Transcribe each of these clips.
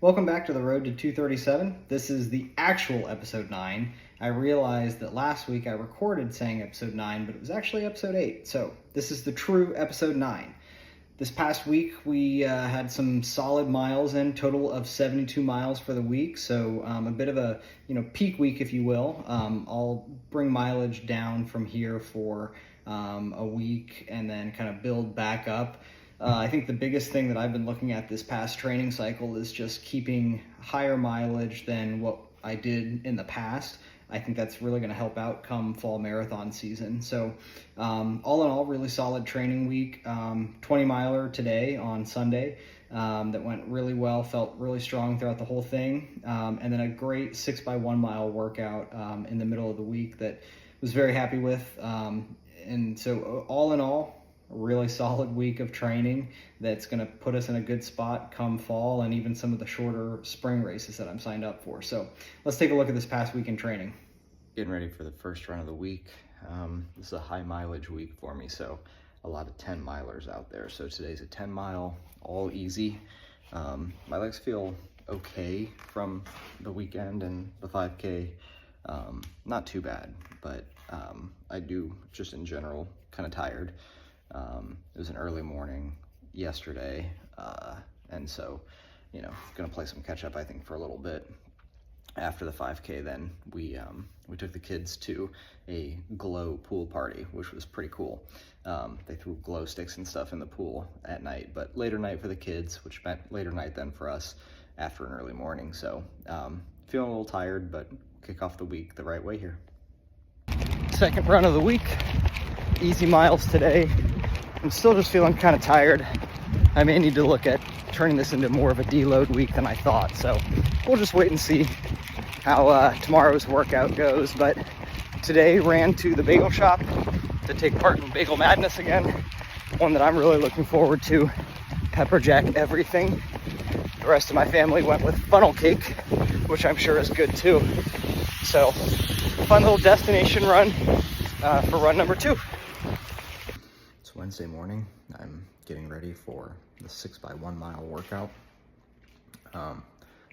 Welcome back to the Road to 237. This is the actual episode 9. I realized that last week I recorded saying episode 9, but it was actually episode 8. So this is the true episode 9. This past week we had some solid miles in, total of 72 miles for the week. So a bit of a peak week, if you will. I'll bring mileage down from here for a week and then kind of build back up. I think the biggest thing that I've been looking at this past training cycle is just keeping higher mileage than what I did in the past. I think that's really going to help out come fall marathon season. So all in all, really solid training week. 20 miler today on Sunday that went really well, felt really strong throughout the whole thing. And then a great 6x1 mile workout in the middle of the week that was very happy with. And so all in all, a really solid week of training that's going to put us in a good spot come fall and even some of the shorter spring races that I'm signed up for. So let's take a look at this past week in training. Getting ready for the first run of the week. This is a high mileage week for me, so a lot of 10 milers out there. So today's a 10 mile, all easy. My legs feel okay from the weekend and the 5K. Not too bad, but I do just in general kind of tired. It was an early morning yesterday, and so, gonna play some catch up, I think, for a little bit. After the 5K, then we took the kids to a glow pool party, which was pretty cool. They threw glow sticks and stuff in the pool at night, but later night for the kids, which meant later night then for us after an early morning. So feeling a little tired, but kick off the week the right way here. Second run of the week, easy miles today. I'm still just feeling kind of tired. I may need to look at turning this into more of a deload week than I thought. So we'll just wait and see how tomorrow's workout goes. But today ran to the bagel shop to take part in Bagel Madness again. One that I'm really looking forward to. Pepper jack everything. The rest of my family went with funnel cake, which I'm sure is good too. So fun little destination run for run number 2. It's Wednesday morning. I'm getting ready for the 6x1 mile workout.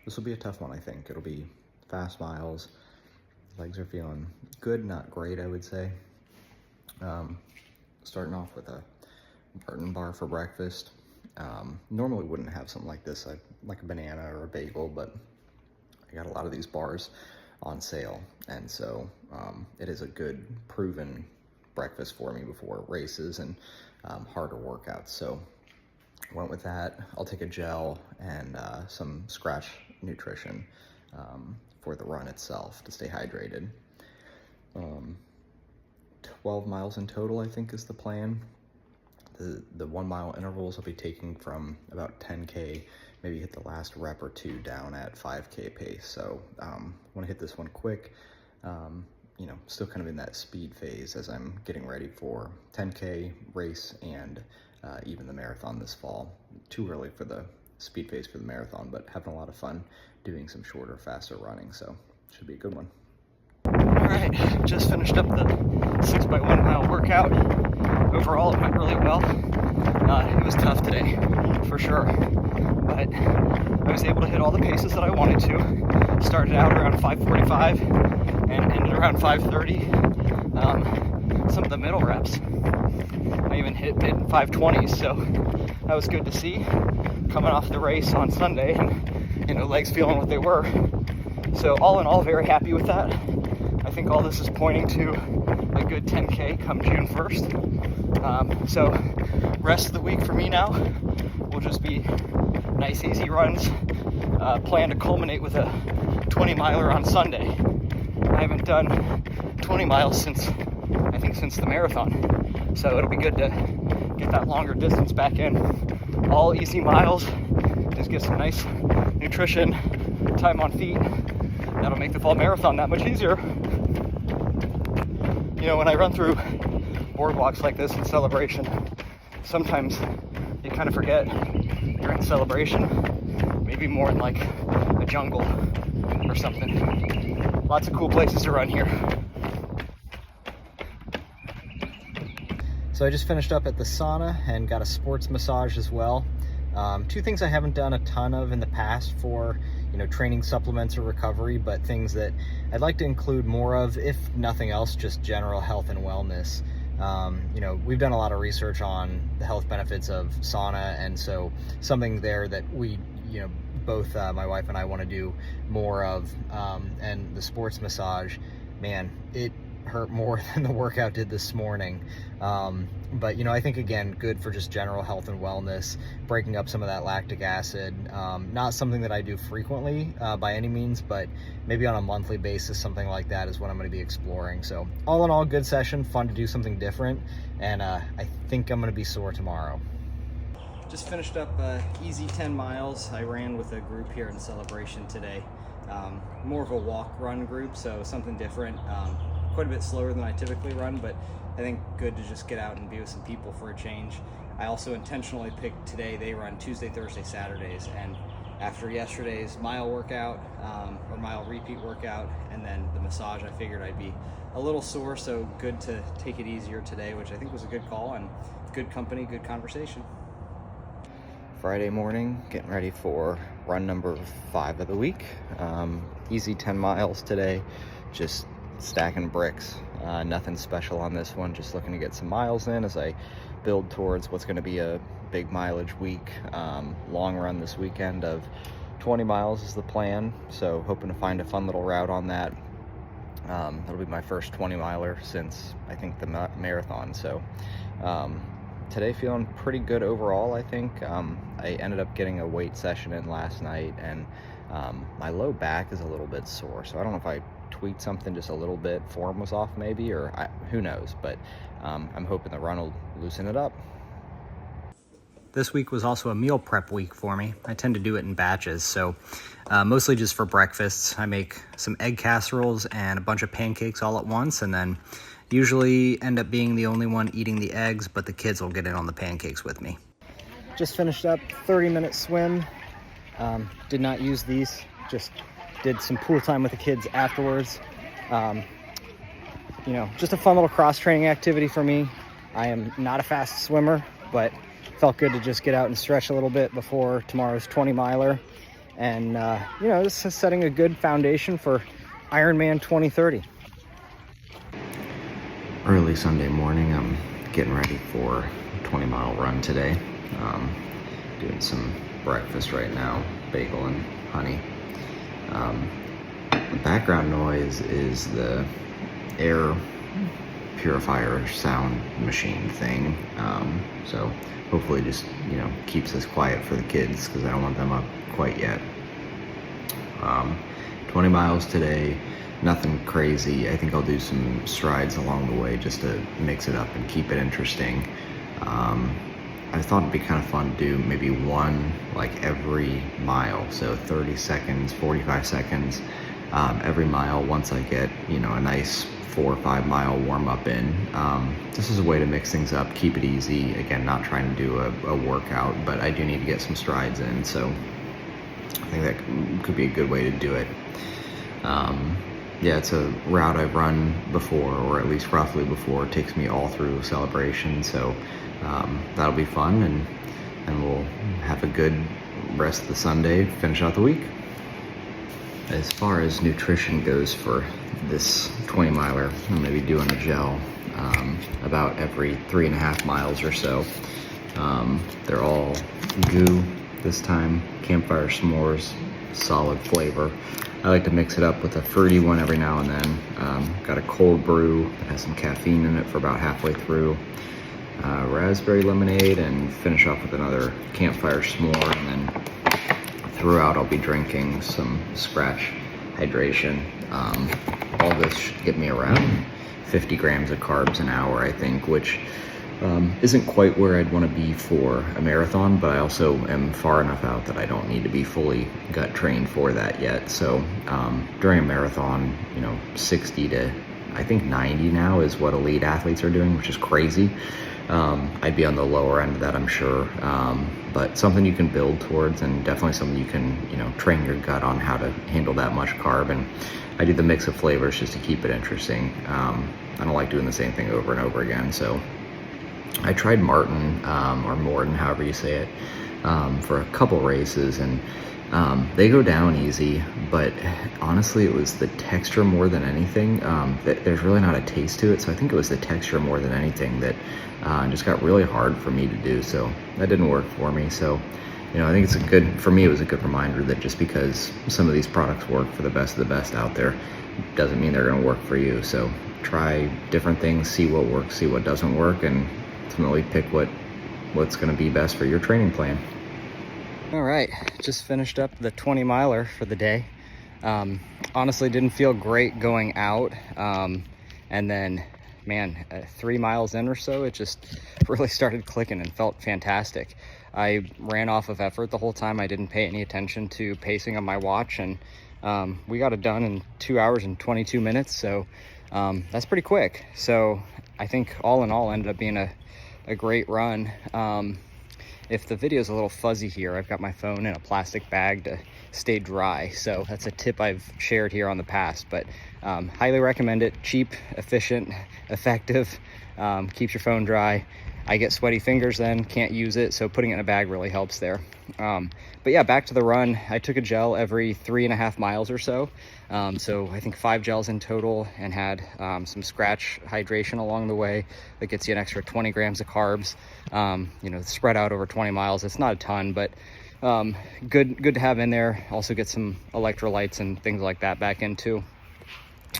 This will be a tough one, I think. It'll be fast miles. Legs are feeling good, not great, I would say. Starting off with a Barton bar for breakfast. Normally wouldn't have something like this, like a banana or a bagel, but I got a lot of these bars on sale, and so it is a good proven breakfast for me before races and harder workouts. So went with that. I'll take a gel and some scratch nutrition for the run itself to stay hydrated. 12 miles in total, I think, is the plan. The 1 mile intervals I'll be taking from about 10K, maybe hit the last rep or two down at 5K pace. So want to hit this one quick. Still kind of in that speed phase as I'm getting ready for 10K race and even the marathon this fall. Too early for the speed phase for the marathon, but having a lot of fun doing some shorter, faster running, so should be a good one. All right, just finished up the 6x1 mile workout. Overall, it went really well. It was tough today, for sure, but I was able to hit all the paces that I wanted to. Started out around 5:45 and ended around 5:30. Some of the middle reps, I even hit mid 5:20s, so that was good to see. Coming off the race on Sunday and legs feeling what they were. So all in all, very happy with that. I think all this is pointing to a good 10K come June 1st. So rest of the week for me now will just be nice, easy runs. Plan to culminate with a 20 miler on Sunday. I haven't done 20 miles since the marathon. So it'll be good to get that longer distance back in. All easy miles, just get some nice nutrition, time on feet. That'll make the fall marathon that much easier. When I run through boardwalks like this in Celebration, sometimes you kind of forget you're in Celebration, maybe more in like a jungle or something. Lots of cool places to run here. So I just finished up at the sauna and got a sports massage as well. Two things I haven't done a ton of in the past for, training supplements or recovery, but things that I'd like to include more of, if nothing else, just general health and wellness. We've done a lot of research on the health benefits of sauna, and so something there that we, both my wife and I want to do more of, and the sports massage, man, it hurt more than the workout did this morning. But I think, again, good for just general health and wellness, breaking up some of that lactic acid. Not something that I do frequently by any means, but maybe on a monthly basis, something like that is what I'm going to be exploring. So all in all, good session, fun to do something different, and I think I'm going to be sore tomorrow. Just finished up easy 10 miles. I ran with a group here in Celebration today. More of a walk-run group, so something different. Quite a bit slower than I typically run, but I think good to just get out and be with some people for a change. I also intentionally picked today. They run Tuesday, Thursday, Saturdays, and after yesterday's mile workout, or mile repeat workout, and then the massage, I figured I'd be a little sore, so good to take it easier today, which I think was a good call, and good company, good conversation. Friday morning, getting ready for run number 5 of the week. Easy 10 miles today, just stacking bricks. Nothing special on this one, just looking to get some miles in as I build towards what's going to be a big mileage week. Long run this weekend of 20 miles is the plan, so hoping to find a fun little route on that. That'll be my first 20 miler since I think the marathon, so today feeling pretty good overall. I think I ended up getting a weight session in last night, and my low back is a little bit sore, so I don't know if I tweaked something just a little bit, form was off maybe, or who knows, but I'm hoping the run will loosen it up. This week was also a meal prep week for me. I tend to do it in batches, so mostly just for breakfasts. I make some egg casseroles and a bunch of pancakes all at once, and then usually end up being the only one eating the eggs, but the kids will get in on the pancakes with me. Just finished up 30-minute swim. Did not use these, just did some pool time with the kids afterwards. Just a fun little cross-training activity for me. I am not a fast swimmer, but felt good to just get out and stretch a little bit before tomorrow's 20 miler. And, this is setting a good foundation for Ironman 2030. Early Sunday morning, I'm getting ready for a 20-mile run today. Doing some breakfast right now, bagel and honey. The background noise is the air purifier sound machine thing. So hopefully just, keeps us quiet for the kids, because I don't want them up quite yet. 20 miles today, nothing crazy. I think I'll do some strides along the way just to mix it up and keep it interesting. I thought it'd be kind of fun to do maybe one like every mile, so 30 seconds, 45 seconds every mile once I get, a nice 4 or 5 mile warm up in. This is a way to mix things up, keep it easy. Again, not trying to do a workout, but I do need to get some strides in, so I think that could be a good way to do it. Yeah, it's a route I've run before, or at least roughly before. It takes me all through Celebration, so that'll be fun, and we'll have a good rest of the Sunday, finish out the week. As far as nutrition goes for this 20 miler, I'm gonna be doing a gel about every 3.5 miles or so. They're all goo this time, campfire s'mores, solid flavor. I like to mix it up with a fruity one every now and then. Got a cold brew that has some caffeine in it for about halfway through. Raspberry lemonade, and finish off with another campfire s'more, and then throughout I'll be drinking some Scratch hydration. All this should get me around 50 grams of carbs an hour, I think, which isn't quite where I'd want to be for a marathon, but I also am far enough out that I don't need to be fully gut trained for that yet. So during a marathon, 60 to I think 90 now is what elite athletes are doing, which is crazy. I'd be on the lower end of that, I'm sure, but something you can build towards, and definitely something you can, train your gut on how to handle that much carb. And I do the mix of flavors just to keep it interesting. I don't like doing the same thing over and over again, so I tried Martin, or Morton, however you say it, for a couple races, and they go down easy, but honestly it was the texture more than anything. There's really not a taste to it, so I think it was the texture more than anything that just got really hard for me to do, so that didn't work for me. So I think for me it was a good reminder that just because some of these products work for the best of the best out there doesn't mean they're going to work for you. So try different things, see what works, see what doesn't work, and ultimately pick what's going to be best for your training plan. All right, just finished up the 20 miler for the day. Honestly, didn't feel great going out, and then man, 3 miles in or so, it just really started clicking and felt fantastic. I ran off of effort the whole time. I didn't pay any attention to pacing on my watch, and we got it done in 2 hours and 22 minutes, so that's pretty quick. So I think all in all ended up being a great run. If the video is a little fuzzy here, I've got my phone in a plastic bag to stay dry, so that's a tip I've shared here on the past, but highly recommend it. Cheap, efficient, effective, keeps your phone dry. I get sweaty fingers then, can't use it, so putting it in a bag really helps there. But yeah, back to the run. I took a gel every 3.5 miles or so. So I think 5 gels in total, and had some scratch hydration along the way that gets you an extra 20 grams of carbs. Spread out over 20 miles. It's not a ton, but good to have in there. Also get some electrolytes and things like that back in too.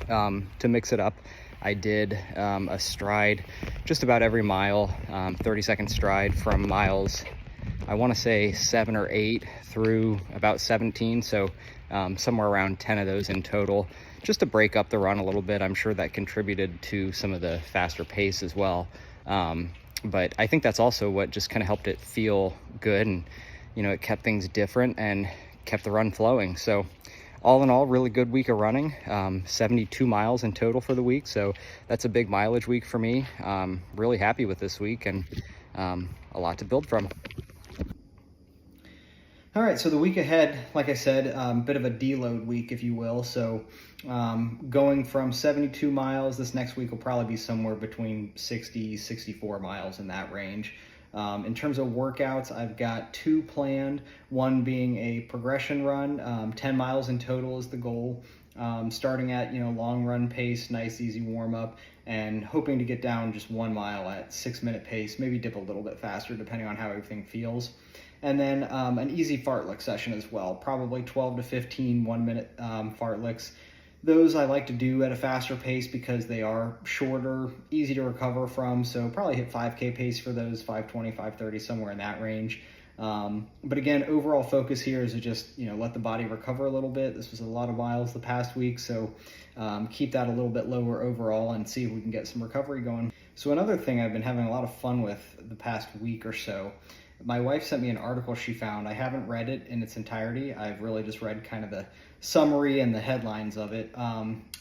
To mix it up, I did a stride just about every mile, 30-second stride from miles, I want to say 7 or 8 through about 17, so somewhere around 10 of those in total, just to break up the run a little bit. I'm sure that contributed to some of the faster pace as well, but I think that's also what just kind of helped it feel good, and it kept things different and kept the run flowing. So all in all, really good week of running, 72 miles in total for the week. So that's a big mileage week for me. Really happy with this week, and a lot to build from. All right, so the week ahead, like I said, bit of a deload week, if you will. So going from 72 miles, this next week will probably be somewhere between 60, 64 miles, in that range. In terms of workouts, I've got 2 planned, one being a progression run, 10 miles in total is the goal, starting at, long run pace, nice easy warm up, and hoping to get down just 1 mile at 6-minute pace, maybe dip a little bit faster depending on how everything feels. And then an easy fartlek session as well, probably 12 to 15 1-minute fartleks. Those I like to do at a faster pace because they are shorter, easy to recover from, so probably hit 5K pace for those, 5:20, 5:30, somewhere in that range. But again, overall focus here is to just, let the body recover a little bit. This was a lot of miles the past week, so keep that a little bit lower overall and see if we can get some recovery going. So another thing I've been having a lot of fun with the past week or so, my wife sent me an article she found. I haven't read it in its entirety. I've really just read kind of the summary and the headlines of it.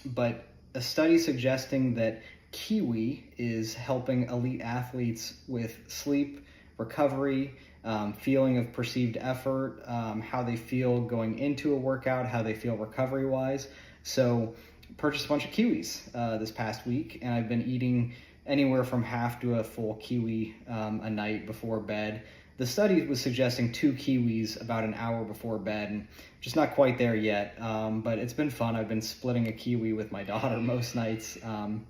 But a study suggesting that kiwi is helping elite athletes with sleep, recovery, feeling of perceived effort, how they feel going into a workout, how they feel recovery-wise. So purchased a bunch of kiwis this past week, and I've been eating anywhere from half to a full kiwi a night before bed. The study was suggesting 2 kiwis about an hour before bed, and just not quite there yet, but it's been fun. I've been splitting a kiwi with my daughter most nights.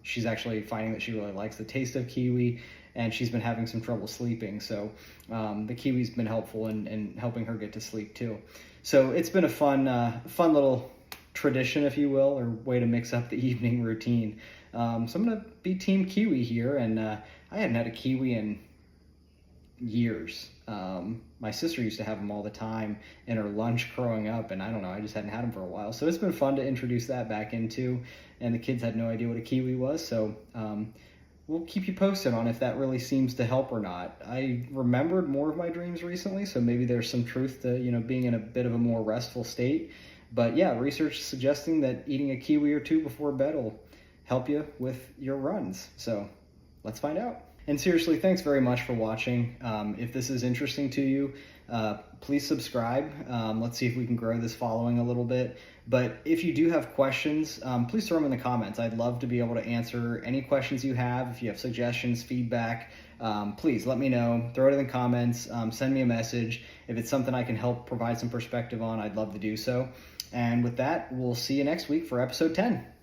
She's actually finding that she really likes the taste of kiwi, and she's been having some trouble sleeping, so the kiwi's been helpful in helping her get to sleep too. So it's been a fun little tradition, if you will, or way to mix up the evening routine. So I'm gonna be team kiwi here, and I hadn't had a kiwi in years. My sister used to have them all the time in her lunch growing up, and I don't know, I just hadn't had them for a while. So it's been fun to introduce that back into, and the kids had no idea what a kiwi was, so we'll keep you posted on if that really seems to help or not. I remembered more of my dreams recently, so maybe there's some truth to, being in a bit of a more restful state. But yeah, research suggesting that eating a kiwi or 2 before bed will help you with your runs. So let's find out. And seriously, thanks very much for watching. If this is interesting to you, please subscribe. Let's see if we can grow this following a little bit. But if you do have questions, please throw them in the comments. I'd love to be able to answer any questions you have. If you have suggestions, feedback, please let me know. Throw it in the comments. Send me a message. If it's something I can help provide some perspective on, I'd love to do so. And with that, we'll see you next week for episode 10.